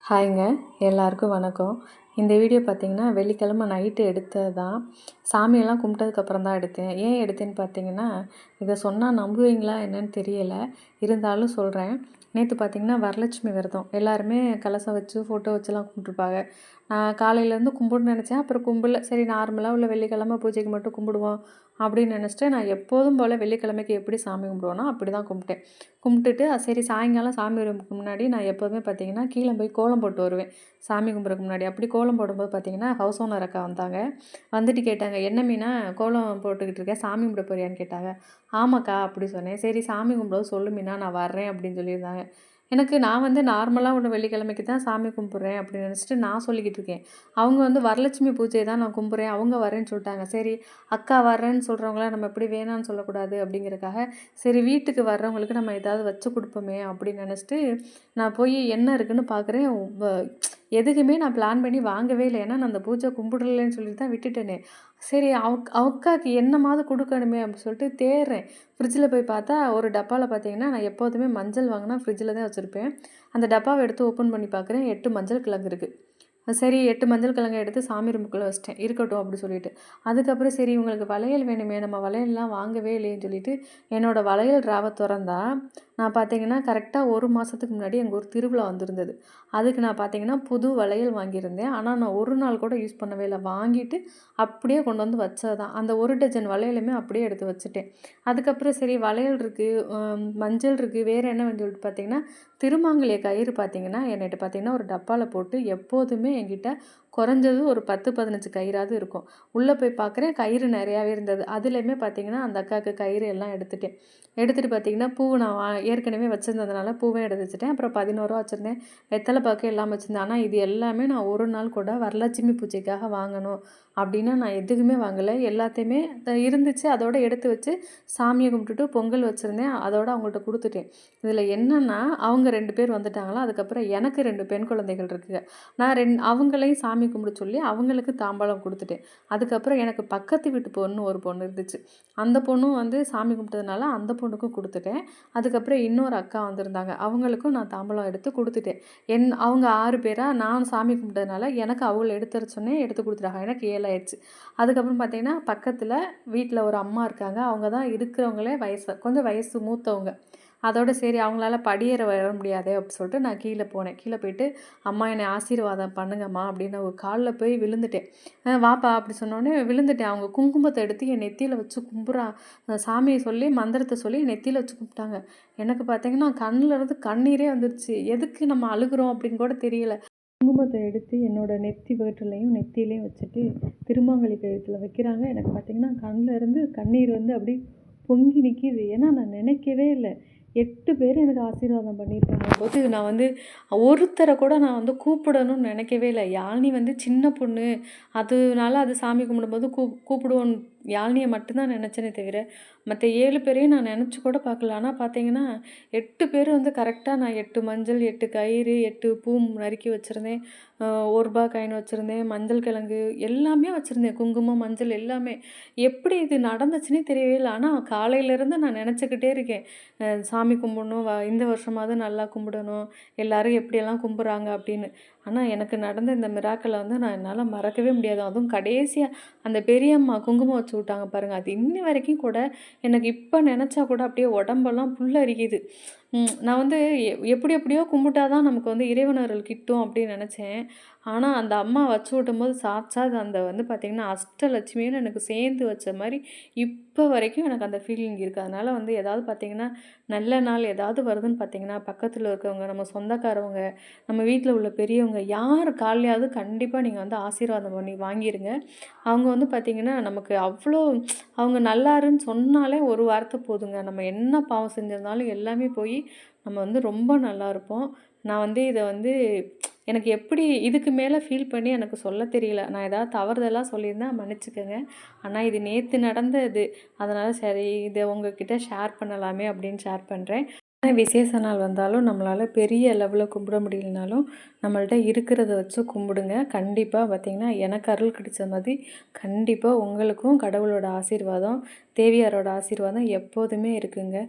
ஹாய்ங்க. எல்லாருக்கும் வணக்கம். இந்த வீடியோ பார்த்தீங்கன்னா, வெள்ளிக்கிழமை நைட்டு எடுத்தது தான். சாமியெல்லாம் கும்பிட்டதுக்கப்புறம் தான் எடுத்தேன். ஏன் எடுத்தேன்னு பார்த்தீங்கன்னா, இதை சொன்னா நம்புவீங்களா என்னன்னு தெரியல. இருந்தாலும் சொல்கிறேன். நேற்று பார்த்தீங்கன்னா, வரலட்சுமி விரதம். எல்லாருமே கலசம் வச்சு, ஃபோட்டோ வச்சுலாம் கும்பிட்டுருப்பாங்க. நான் காலையிலேருந்து கும்பிடணும்னு நினச்சேன். அப்புறம் கும்பல. சரி நார்மலாக உள்ள வெள்ளிக்கிழமை பூஜைக்கு மட்டும் கும்பிடுவோம் அப்படின்னு நினச்சிட்டு, நான் எப்போதும் போல் வெள்ளிக்கிழமைக்கு எப்படி சாமி கும்பிடுவேனோ அப்படி தான் கும்பிட்டேன். கும்பிட்டுட்டு சரி சாயங்காலம் சாமி ரூமுக்கு முன்னாடி நான் எப்போதுமே பார்த்தீங்கன்னா, கீழே போய் கோலம் போட்டு வருவேன். சாமி கும்பிட்றதுக்கு முன்னாடி. அப்படி கோலம் போடும்போது பார்த்தீங்கன்னா, ஹவுஸ் ஓனர் அக்கா வந்தாங்க. வந்துட்டு கேட்டாங்க, "என்ன மீனா கோலம் போட்டுக்கிட்டு இருக்க? சாமி கும்பிட போறியான்னு?" கேட்டாங்க. "ஆமாக்கா" அப்படி சொன்னேன். "சரி சாமி கும்பிடும்போது சொல்லு மீனா, நான் வர்றேன்" அப்படின்னு சொல்லியிருந்தாங்க. நான் வந்து நார்மலா ஒரு வெள்ளிக்கிழமைக்கு தான் சாமி கும்பிட்றேன் அப்படின்னு நினச்சிட்டு நான் சொல்லிக்கிட்டு இருக்கேன். அவங்க வந்து வரலட்சுமி பூஜை தான் நான் கும்பிட்றேன், அவங்க வரேன்னு சொல்லிட்டாங்க. சரி அக்கா வர்றேன்னு சொல்கிறவங்கள நம்ம எப்படி வேணான்னு சொல்லக்கூடாது அப்படிங்கிறக்காக, சரி வீட்டுக்கு வர்றவங்களுக்கு நம்ம ஏதாவது வச்சு கொடுப்போமே அப்படின்னு நினச்சிட்டு, நான் போய் என்ன இருக்குன்னு பார்க்குறேன். எதுக்குமே நான் பிளான் பண்ணி வாங்கவே இல்லை. ஏன்னா நான் அந்த பூஜை கும்பிடலன்னு சொல்லிட்டு தான் விட்டுட்டேனே. சரி அக்காவுக்கு என்னமாவது கொடுக்கணுமே அப்படின்னு சொல்லிட்டு தேடுறேன். ஃப்ரிட்ஜில் போய் பார்த்தா ஒரு டப்பாவில் பார்த்தீங்கன்னா, நான் எப்போதுமே மஞ்சள் வாங்கினா ஃப்ரிட்ஜில் தான் வச்சுருப்பேன். அந்த டப்பாவை எடுத்து ஓப்பன் பண்ணி பார்க்குறேன், 8 மஞ்சள் கிழங்கு இருக்குது. சரி 8 மஞ்சள் கிழங்க எடுத்து சாமி ரூமுக்குள்ளே வச்சுட்டேன். இருக்கட்டும் அப்படி சொல்லிட்டு. அதுக்கப்புறம் சரி இவங்களுக்கு வளையல் வேணுமே, நம்ம வளையல்லாம் வாங்கவே இல்லையேன்னு சொல்லிட்டு, என்னோடய வளையல் ட்ராவை தொறந்தா, நான் பார்த்தீங்கன்னா கரெக்டாக 1 மாதத்துக்கு முன்னாடி எங்கள் ஊர் திருவிழா வந்திருந்தது. அதுக்கு நான் பார்த்தீங்கன்னா புது வளையல் வாங்கியிருந்தேன். ஆனால் நான் ஒரு நாள் கூட யூஸ் பண்ணவே இல்லை. வாங்கிட்டு அப்படியே கொண்டு வந்து வச்சது தான். அந்த 1 டஜன் வளையலுமே அப்படியே எடுத்து வச்சுட்டேன். அதுக்கப்புறம் சரி வளையல் இருக்குது, மஞ்சள் இருக்குது, வேறு என்ன வேணும்னு சொல்லிட்டு பார்த்தீங்கன்னா, திருமாங்கல்ய கயிறு பார்த்தீங்கன்னா, என்கிட்ட பார்த்தீங்கன்னா ஒரு டப்பாவில் போட்டு எப்போதுமே என்கிட்ட குறைஞ்சது ஒரு 10, 15 கயிறாவது இருக்கும். உள்ளே போய் பார்க்குறேன் கயிறு நிறையாவே இருந்தது. அதுலேயுமே பார்த்தீங்கன்னா, அந்த அக்காவுக்கு கயிறு எல்லாம் எடுத்துட்டேன். எடுத்துகிட்டு பார்த்தீங்கன்னா, பூ நான் ஏற்கனவே வச்சுருந்ததுனால பூவே எடுத்து வச்சுட்டேன். அப்புறம் 11 வச்சுருந்தேன். வெத்தலை பாக்கு எல்லாம் வச்சுருந்தேன். ஆனால் இது எல்லாமே நான் ஒரு நாள் கூட வரலட்சுமி பூஜைக்காக வாங்கணும் அப்படின்னா நான் எதுக்குமே வாங்கலை. எல்லாத்தையுமே இருந்துச்சு அதோட எடுத்து வச்சு சாமியை கும்பிட்டுட்டு பொங்கல் வச்சுருந்தேன். அதோட அவங்கள்ட்ட கொடுத்துட்டேன். இதில் என்னென்னா அவங்க 2 பேர் வந்துட்டாங்களா, அதுக்கப்புறம் எனக்கு 2 பெண் குழந்தைகள் இருக்குங்க. நான் அவங்களையும் சாமி கும்பிட சொல்லி அவங்களுக்கு தாம்பாளம் கொடுத்துட்டேன். அதுக்கப்புறம் எனக்கு பக்கத்து வீட்டு பொண்ணு ஒரு பொண்ணு இருந்துச்சு. அந்த பொண்ணும் வந்து சாமி கும்பிட்டதுனால அந்த பொண்ணுக்கும் கொடுத்துட்டேன். அதுக்கப்புறம் இன்னொரு அக்கா வந்திருந்தாங்க. அவங்களுக்கும் நான் தாம்பூலம் எடுத்து கொடுத்துட்டேன். அவங்க 6 பேரா நான் சாமி கும்பிட்டதுனால எனக்கு அவங்கள எடுத்து தர சொன்னேன். எடுத்து கொடுத்துட்டாங்க. எனக்கு 7 ஆயிடுச்சு. அதுக்கப்புறம் பார்த்தீங்கன்னா, பக்கத்தில் வீட்டில் ஒரு அம்மா இருக்காங்க. அவங்க தான் இருக்கிறவங்களே கொஞ்சம் வயசு மூத்தவங்க. அதோட சரி அவங்களால படியேற வர முடியாதே அப்படி சொல்லிட்டு நான் கீழே போனேன். கீழே போயிட்டு, "அம்மா என்னை ஆசீர்வாதம் பண்ணுங்கம்மா" அப்படின்னு அவங்க காலில் போய் விழுந்துட்டேன். "வாப்பா" அப்படி சொன்னோடனே விழுந்துட்டேன். அவங்க குங்குமத்தை எடுத்து என் நெத்தியில் வச்சு சாமியை சொல்லி மந்திரத்தை சொல்லி நெத்தியில் வச்சு கும்பிட்டாங்க. எனக்கு பார்த்தீங்கன்னா கண்ணிலேருந்து கண்ணீரே வந்துருச்சு. எதுக்கு நம்ம அழுகுறோம் அப்படின்னு கூட தெரியல. குங்குமத்தை எடுத்து என்னோட நெத்தி வேட்டுலையும் நெத்தியிலையும் வச்சுட்டு திருமாங்கலி கழுத்தில் வைக்கிறாங்க. எனக்கு பார்த்தீங்கன்னா கண்ணில் இருந்து கண்ணீர் வந்து அப்படி பொங்கி நிற்கிது. ஏன்னா நான் நினைக்கவே இல்லை. 8 பேர் எனக்கு ஆசீர்வாதம் பண்ணியிருக்காங்க போது நான் வந்து ஒருத்தரை கூட நான் வந்து கூப்பிடணும்னு நினைக்கவே இல்லை. யாழினி வந்து சின்ன பொண்ணு, அதனால அது சாமி கும்பிடும்போது கூப்பிடுவோம் யாழினியை மட்டும்தான் நினச்சேனே தவிர, மற்ற 7 பேரையும் நான் நினச்சி கூட பார்க்கல. ஆனால் பார்த்தீங்கன்னா 8 பேர் வந்து கரெக்டாக நான் 8 மஞ்சள், 8 கயிறு, 8 பூ நறுக்கி வச்சுருந்தேன். ரூ. 1 காயின் வச்சுருந்தேன். மஞ்சள் கிழங்கு எல்லாமே வச்சுருந்தேன். குங்குமம், மஞ்சள் எல்லாமே. எப்படி இது நடந்துச்சுன்னே தெரியவே இல்லை. ஆனால் காலையிலேருந்து நான் நினச்சிக்கிட்டே இருக்கேன். சாமி கும்பிடணும், இந்த வருஷமாவது நல்லா கும்பிடணும், எல்லோரும் எப்படியெல்லாம் கும்பிட்றாங்க அப்படின்னு. ஆனால் எனக்கு நடந்த இந்த மிராக்கிளை வந்து என்னால் மறக்கவே முடியாது. அதுவும் கடைசியாக அந்த பெரியம்மா குங்குமம் வச்சு விட்டாங்க பாருங்கள், அது இன்னி வரைக்கும் கூட எனக்கு இப்போ நினச்சா கூட அப்படியே உடம்பெல்லாம் புல்லரிக்குது. நான் வந்து எப்படி எப்படியோ கும்பிட்டா தான் நமக்கு வந்து இறைவனர்கள் கிட்டும் அப்படின்னு நினச்சேன். ஆனால் அந்த அம்மா வச்சு விட்டும்போது சாட்சாத் அந்த வந்து பார்த்திங்கன்னா அஷ்டலட்சுமின்னு எனக்கு சேர்ந்து வச்ச மாதிரி இப்போ வரைக்கும் எனக்கு அந்த ஃபீலிங் இருக்குது. அதனால் வந்து ஏதாவது பார்த்திங்கன்னா நல்ல நாள் ஏதாவது வருதுன்னு பார்த்திங்கன்னா, பக்கத்தில் இருக்கவங்க, நம்ம சொந்தக்காரவங்க, நம்ம வீட்டில் உள்ள பெரியவங்க யார் காலையாவது கண்டிப்பாக நீங்கள் வந்து ஆசீர்வாதம் பண்ணி வாங்கிடுங்க. அவங்க வந்து பார்த்திங்கன்னா நமக்கு அவ்வளோ அவங்க நல்லாருன்னு சொன்னாலே ஒரு வார்த்தை போதுங்க. நம்ம என்ன பாவம் செஞ்சிருந்தாலும் எல்லாமே போய் நம்ம வந்து ரொம்ப நல்லாயிருப்போம். நான் வந்து இதை வந்து எனக்கு எப்படி இதுக்கு மேலே ஃபீல் பண்ணி எனக்கு சொல்ல தெரியல. நான் ஏதாவது தவறுதலா சொல்லியிருந்தா மன்னிச்சுக்கங்க. ஆனால் இது நேற்று நடந்தது. அதனால் சரி இதை உங்ககிட்ட ஷேர் பண்ணலாமே அப்படின்னு ஷேர் பண்ணுறேன். விசேஷ நாள் வந்தாலும் நம்மளால் பெரிய லெவலில் கும்பிட முடியலனாலும் நம்மள்ட்ட இருக்கிறத வச்சு கும்பிடுங்க. கண்டிப்பாக பார்த்திங்கன்னா எனக்கு அருள் கிடைச்ச மாதிரி கண்டிப்பாக உங்களுக்கும் கடவுளோட ஆசீர்வாதம், தேவியாரோட ஆசீர்வாதம் எப்போதுமே இருக்குங்க.